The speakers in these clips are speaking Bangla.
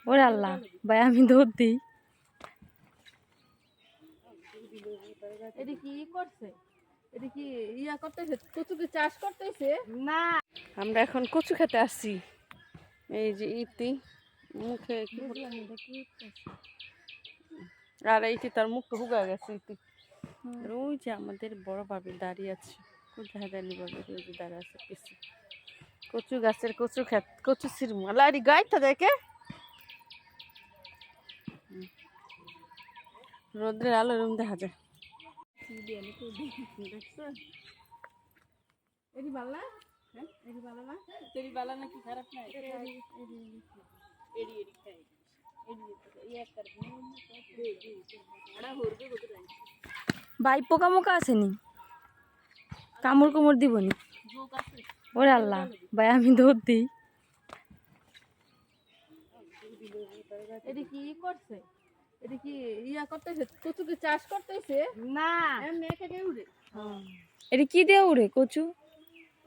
ওরে আল্লাহ ভাই আমি দৌড় দিই। এটা কি করছে? এটা কি ইয়া করতেছে, কচুকে চাষ করতেছে না? আমরা এখন কচু খেতে আসছি। এই যে ইতি মুখে আর এইটি তার মুখটা হুগা গেছে ইতি। ওই যে আমাদের বড় ভাবি দাঁড়িয়ে আছে, কোথায় দাঁড়িয়ে ভাবি ওই যে দাঁড়িয়ে আছে কিছু কচু গাছের কচু খেত কচু সিরমালা আর গাইটা দেখে রোদ্রের আলো রুম দেখা যায়। দেখছো এটি ভালো না? হ্যাঁ এটি ভালো না? তেরি ভালো নাকি খারাপ না? ভাই পোকা মোকা আসেনি, কামড় কুমড় দিবনি। ওরে আল্লাহ ভাই আমি দৌড় দিই। এটা কি করছে? এটা কি ইয়া করতেছে, কচুকে চাষ করতেছে না? এমনি একা উড়ে। এটা কি দিয়ে উড়ে কচু?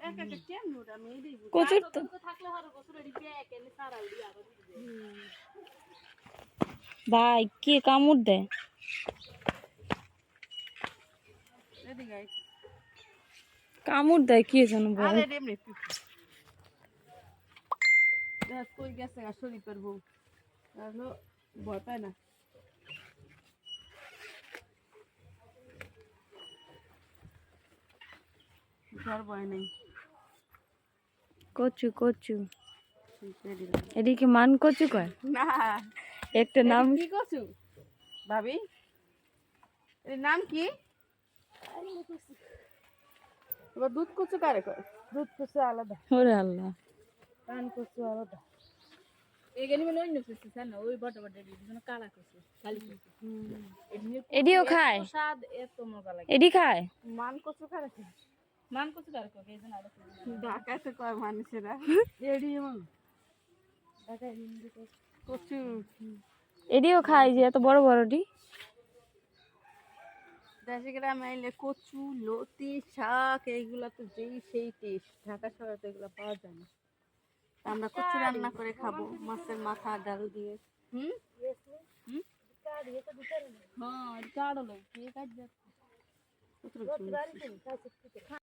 একা কেমন উড়ে? আমি এই কচুর তো থাকলে হারো বছর এটি ব্যাগ এনে সারা উড়ি আবার ভাই কি কামড় দেয়? এদিকে কামড় দেয় কি জানো ভাই। আরে এমনি দেখ কই গেছে আর শরীফের বউ তাহলে ভয় পায় না। ঘর ভয় নেই। কচু কচু এদিকে মান কচু কয় না একটা নাম কি কচু ভাবি? এর নাম কি? এবার দুধ কচু কারে কয়? দুধ কচু আলাদা, ওরে আল্লাহ কান কচু আলাদা। এখানে মানে অন্য কচু না, ওই বড় বড় বিভিন্ন কালা কচু কালি কচু। এডিও খায়, স্বাদ এত মজা লাগে। এডি খায়। মান কচু কারে কয়? মান কচু কারে কয়? এই জন্য আলাদা ঢাকাতে কয় মানুষেরা এডি মান ঢাকায় কচু। এডিও খায় যে এত বড় বড়টি। দেশে গ্রামে আইলে কচু লতি শাক এইগুলা তো যেই সেই টেস্ট, ঢাকা শহরে তো এগুলো পাওয়া যায় না। আমরা কচু রান্না করে খাবো মাছের মাথা ডাল দিয়ে। হুম হুম হ্যাঁ কাড়লো কে কাট যাচ্ছে।